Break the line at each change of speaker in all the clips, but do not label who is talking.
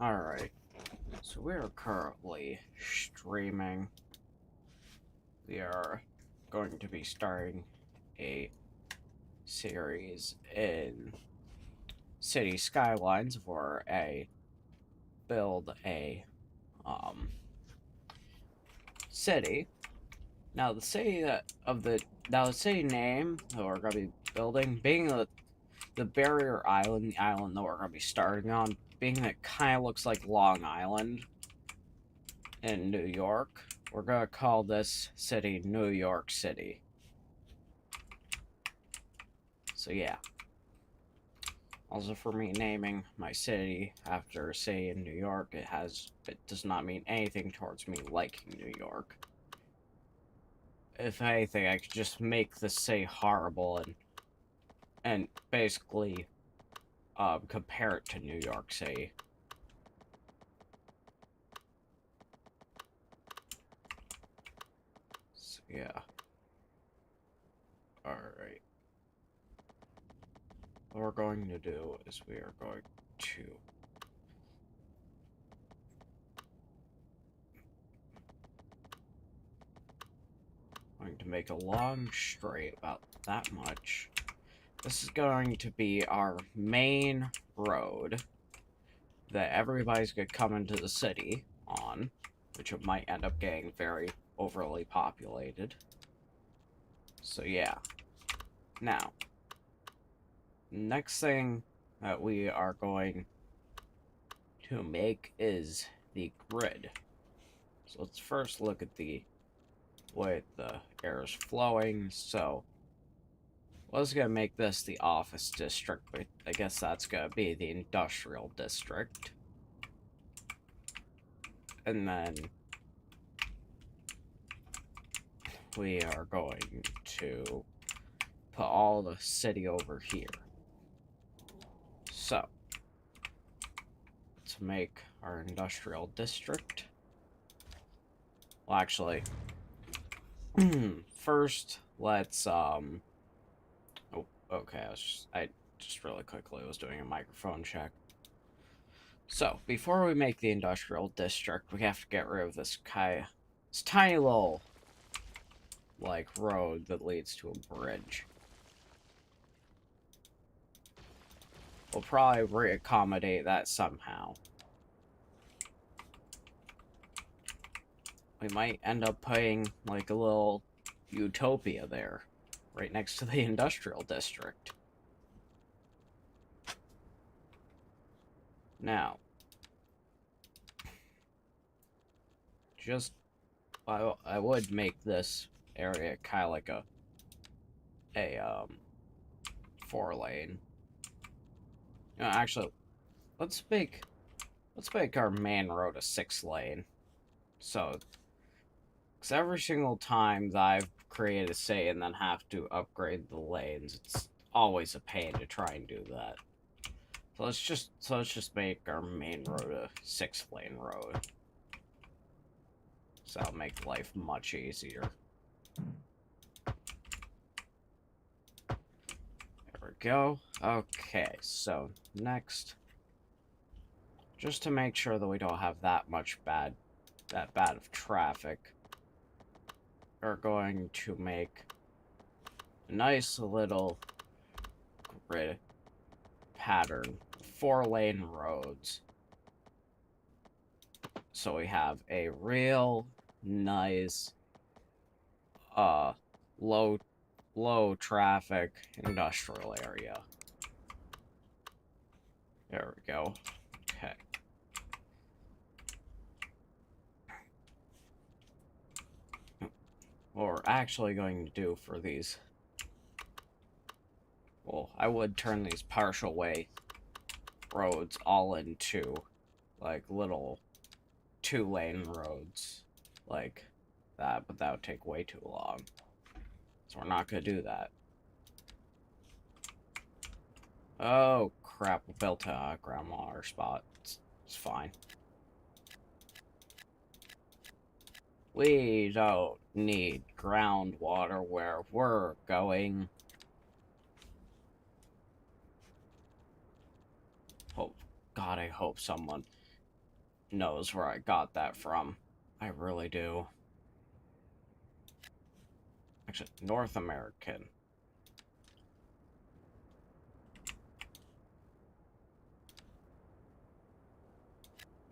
Alright, so we are currently streaming. We are going to be starting a series in City Skylines for build a um city. Now the city the city name that we're gonna be building, being the barrier island, the island that we're gonna be starting on, being that it kinda looks like Long Island in New York. We're gonna call this city New York City. So yeah. Also, for me naming my city after a city in New York, it does not mean anything towards me liking New York. If anything, I could just make the city horrible and basically compare it to New York City. So yeah. Alright. What we're going to do is we are going to make a long straight about that much. This is going to be our main road that everybody's gonna come into the city on, which it might end up getting very overly populated. So yeah. Now, next thing that we are going to make is the grid. So let's first look at the way the air is flowing. So I was gonna make this the office district, but I guess that's gonna be the industrial district. And then we are going to put all the city over here. So, let's make our industrial district. Well, actually, first, let's, oh, okay, I just really quickly was doing a microphone check. So, before we make the industrial district, we have to get rid of this tiny little, like, road that leads to a bridge. We'll probably re-accommodate that somehow. We might end up putting, like, a little utopia there, right next to the industrial district. Now, I would make this area kind of like a 4-lane. Actually, let's make our main road a 6-lane. So, because every single time that I've created a city and then have to upgrade the lanes, it's always a pain to try and do that. So let's just make our main road a 6-lane road. So that'll make life much easier. There we go. Okay, so next, just to make sure that we don't have that bad of traffic, we're going to make a nice little grid pattern, 4-lane roads. So we have a real nice, low traffic industrial area. There we go. Okay. What we're actually going to do for these, well, I would turn these partial way roads all into, like, little 2-lane roads like that, but that would take way too long. So we're not gonna do that. Oh crap, we built a groundwater spot. It's fine. We don't need groundwater where we're going. Oh, God, I hope someone knows where I got that from. I really do. Actually, North American.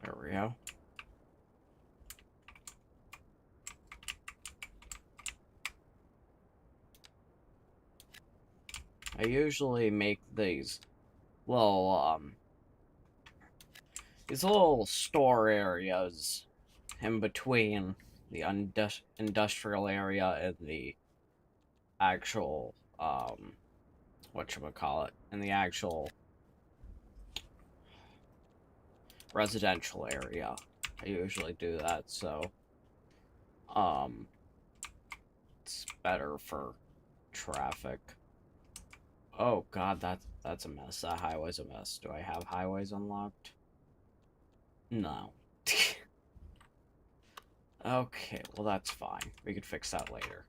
There we go. I usually make these little store areas in between the industrial area and the actual whatchamacallit, and the actual residential area. I usually do that, so um it's better for traffic. Oh god, that's a mess. That highway's a mess. Do I have highways unlocked? No. Okay, well that's fine. We could fix that later.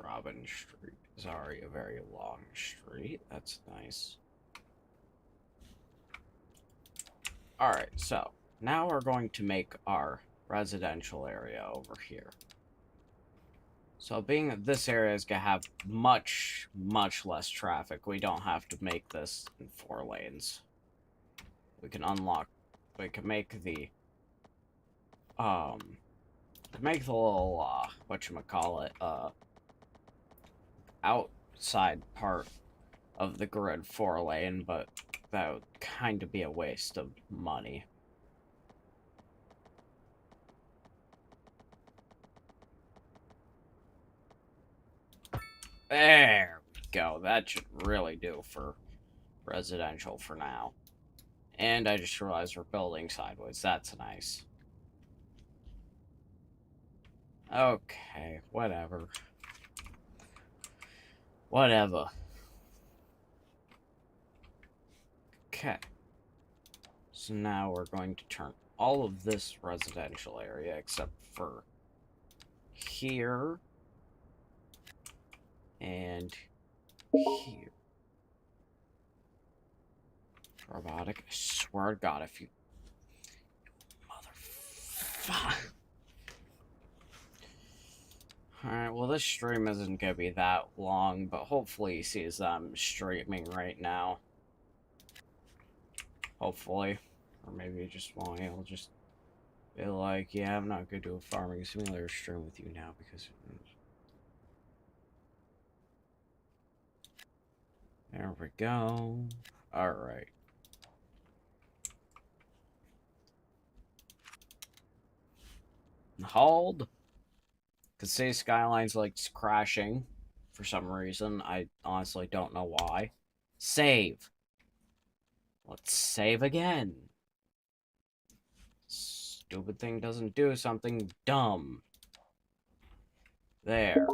Robin Street is already a very long street. That's nice. Alright, so now we're going to make our residential area over here. So being that this area is going to have much less traffic, we don't have to make this in 4 lanes. We can make the little, whatchamacallit, outside part of the grid 4 lane, but that would kind of be a waste of money. There we go. That should really do for residential for now. And I just realized we're building sideways. That's nice. Okay, whatever. Whatever. Okay. So now we're going to turn all of this residential area, except for here and here. Robotic. I swear to God, if you... Motherfucker. Alright, well this stream isn't gonna be that long, but hopefully he sees I'm streaming right now. Hopefully. Or maybe he just won't. He'll just be like, yeah, I'm not gonna do a farming simulator stream with you now because... There we go. Alright. Hauled. Because Cites Skylines likes crashing for some reason. I honestly don't know why. Save. Let's save again. Stupid thing doesn't do something dumb. There.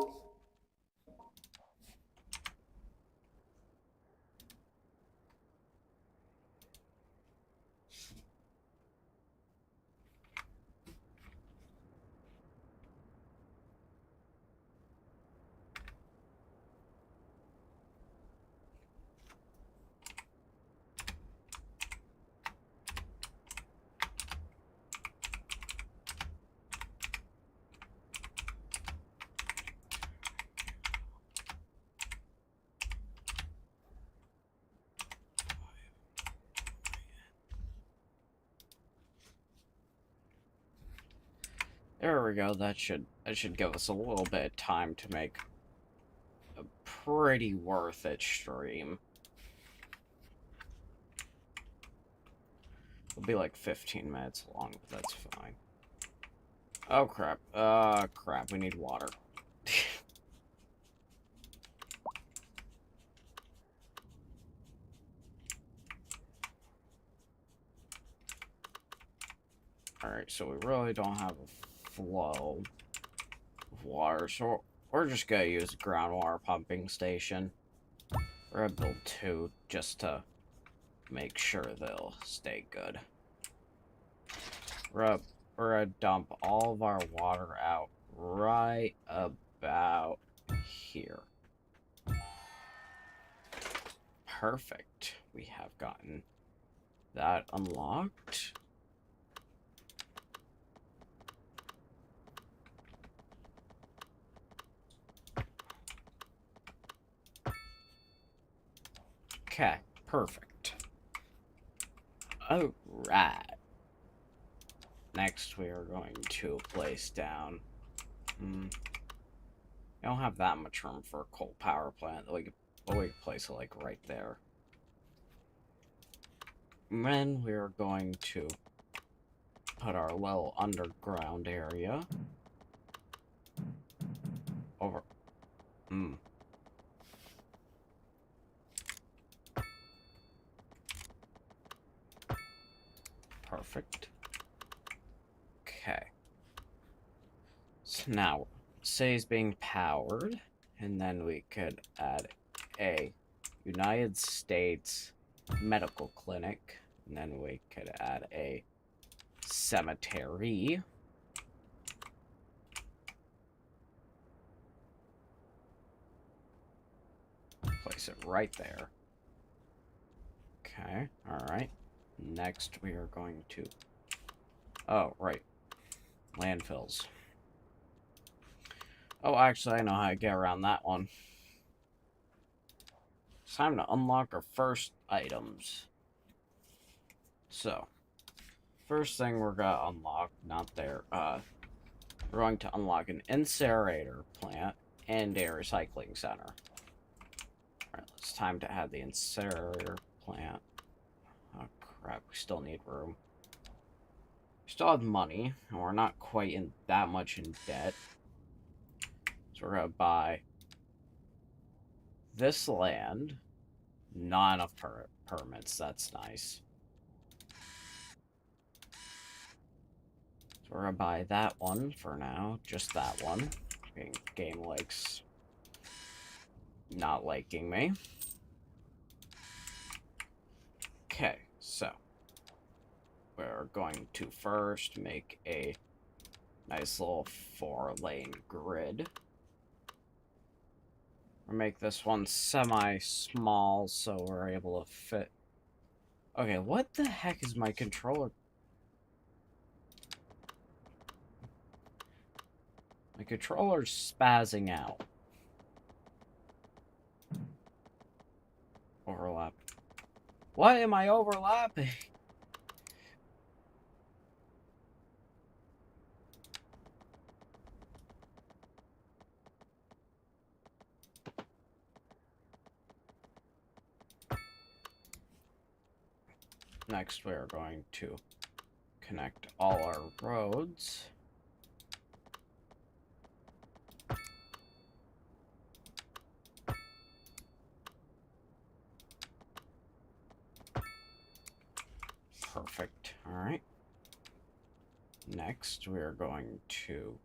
There we go. That should give us a little bit of time to make a pretty worth it stream. It'll be like 15 minutes long, but that's fine. Oh crap. Crap, we need water. Alright, so we really don't have a flow of water, so we're just gonna use a groundwater pumping station. We're gonna build 2 just to make sure they'll stay good. We're gonna dump all of our water out right about here. Perfect. We have gotten that unlocked. Okay, perfect. Alright. Next, we are going to place down... we don't have that much room for a coal power plant. But we could place it, like, right there. And then we're going to put our little underground area over... Perfect. Okay. So now, say it's being powered, and then we could add a United States medical clinic, and then we could add a cemetery. Place it right there. Okay, alright. Next, we are going to... Oh, right. Landfills. Oh, actually, I know how to get around that one. It's time to unlock our first items. So, first thing we're gonna unlock, not there, we're going to unlock an incinerator plant and a recycling center. Alright, it's time to add the incinerator plant. Oh, crap, we still need room. We still have money, and we're not quite in that much in debt. So we're gonna buy this land. Not enough permits, that's nice. So we're gonna buy that one for now, just that one. Game likes not liking me. Okay, so we're going to first make a nice little 4-lane grid. We'll make this one semi-small so we're able to fit... Okay, what the heck is my controller? My controller's spazzing out. Overlap. What am I overlapping? Next, we are going to connect all our roads. Perfect. All right. Next, we are going to...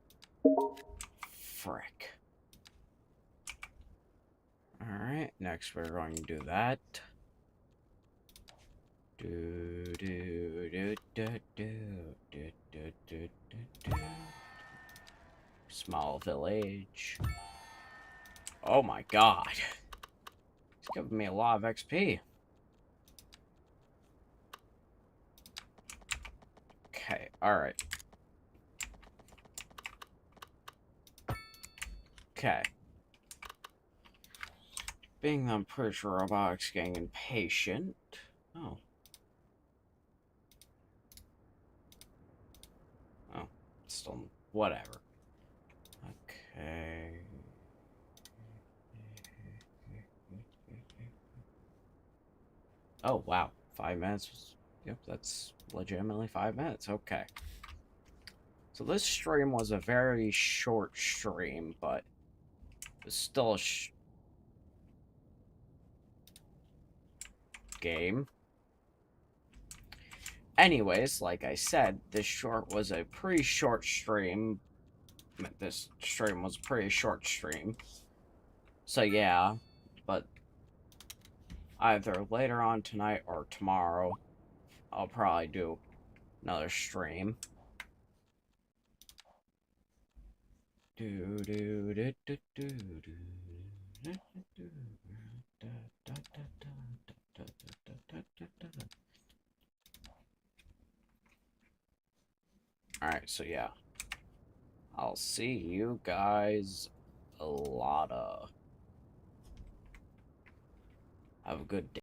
Frick. All right. Next, we're going to do that. Small village. Oh my god. It's giving me a lot of XP. Okay, alright. Okay. Being I'm pretty sure robotics getting impatient. Oh. Oh. Still, whatever. Okay. Oh, wow. 5 minutes. Yep, that's legitimately 5 minutes. Okay. So this stream was a very short stream, but it's still a game. Anyways, like I said, this was a pretty short stream. This stream was a pretty short stream. So yeah, but either later on tonight or tomorrow, I'll probably do another stream. Alright, so yeah. I'll see you guys a lot of. Have a good day.